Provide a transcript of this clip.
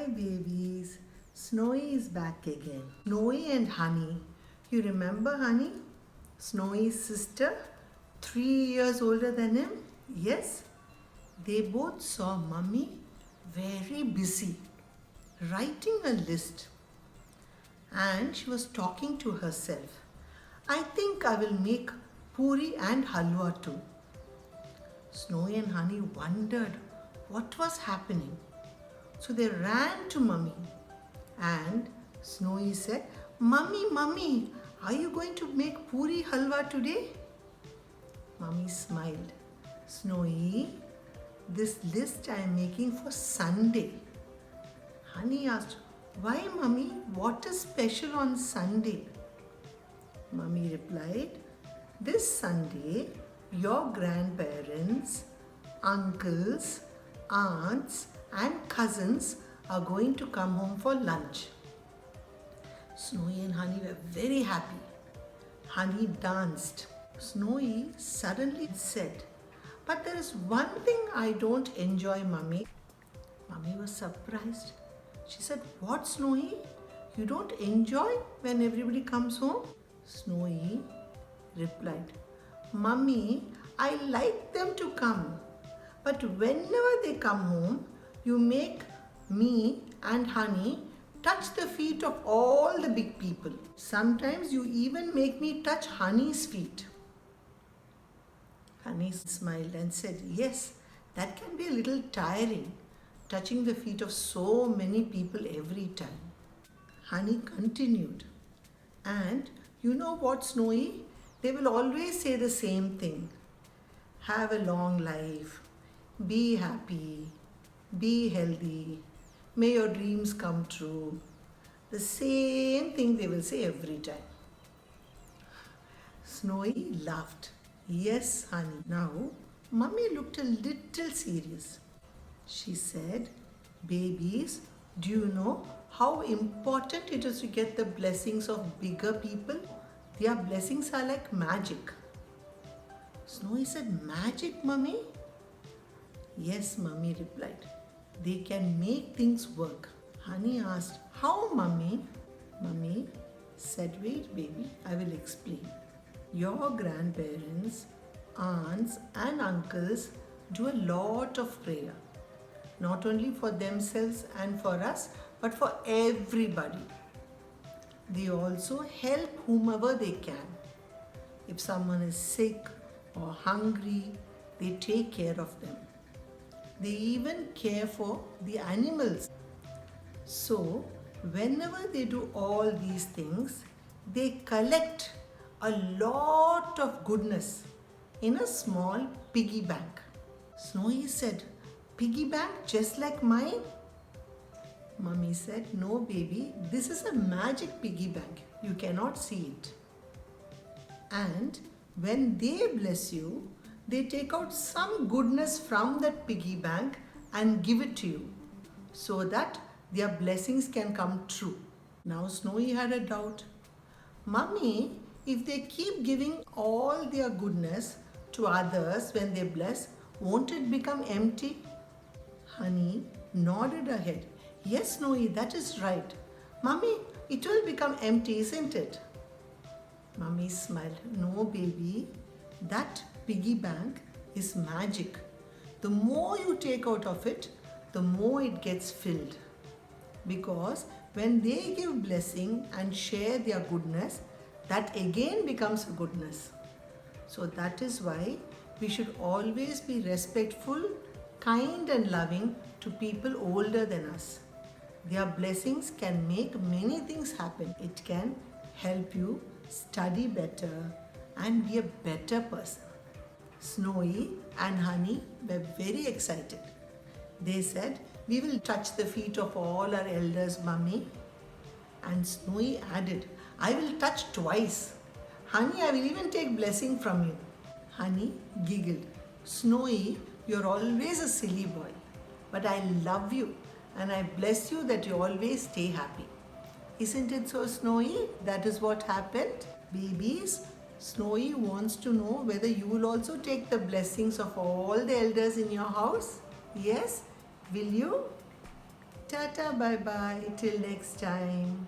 Hi babies, Snowy is back again. Snowy and Honey. You remember Honey? Snowy's sister, 3 years older than him? Yes? They both saw Mummy very busy, writing a list. And she was talking to herself. I think I will make puri and halwa too. Snowy and Honey wondered what was happening. So they ran to Mummy and Snowy said, Mummy, Mummy, are you going to make puri halwa today? Mummy smiled. Snowy, this list I am making for Sunday. Honey asked, why Mummy? What is special on Sunday? Mummy replied, this Sunday your grandparents, uncles, aunts and cousins are going to come home for lunch. Snowy and Honey were very happy. Honey danced. Snowy suddenly said, but there is one thing I don't enjoy, Mummy. Mummy was surprised. She said, what, Snowy? You don't enjoy when everybody comes home? Snowy replied, Mummy, I like them to come. But whenever they come home, you make me and Honey touch the feet of all the big people. Sometimes you even make me touch Honey's feet. Honey smiled and said, yes, that can be a little tiring, touching the feet of so many people every time. Honey continued, and you know what, Snowy? They will always say the same thing. Have a long life. Be happy. Be healthy. May your dreams come true. The same thing they will say every time. Snowy laughed. Yes, Honey. Now, Mummy looked a little serious. She said, babies, do you know how important it is to get the blessings of bigger people? Their blessings are like magic. Snowy said, magic, Mummy? Yes, Mummy replied. They can make things work. Honey asked, how, Mummy? Mummy said, wait, baby, I will explain. Your grandparents, aunts and uncles do a lot of prayer. Not only for themselves and for us, but for everybody. They also help whomever they can. If someone is sick or hungry, they take care of them. They even care for the animals. So, whenever they do all these things, they collect a lot of goodness in a small piggy bank. Snowy said, piggy bank just like mine? Mummy said, no baby, this is a magic piggy bank. You cannot see it. And when they bless you, they take out some goodness from that piggy bank and give it to you so that their blessings can come true. Now Snowy had a doubt. Mummy, if they keep giving all their goodness to others when they bless, won't it become empty? Honey nodded her head. Yes, Snowy, that is right. Mummy, it will become empty, isn't it? Mummy smiled. No, baby, that piggy bank is magic. The more you take out of it, the more it gets filled. Because when they give blessing and share their goodness, that again becomes goodness. So that is why we should always be respectful, kind and loving to people older than us. Their blessings can make many things happen. It can help you study better and be a better person. Snowy and Honey were very excited. They said, we will touch the feet of all our elders, Mummy. And Snowy added, I will touch twice. Honey, I will even take blessing from you. Honey giggled. Snowy, you're always a silly boy. But I love you and I bless you that you always stay happy. Isn't it so, Snowy? That is what happened. Babies, Snowy wants to know whether you will also take the blessings of all the elders in your house. Yes? Will you? Tata, bye bye, till next time.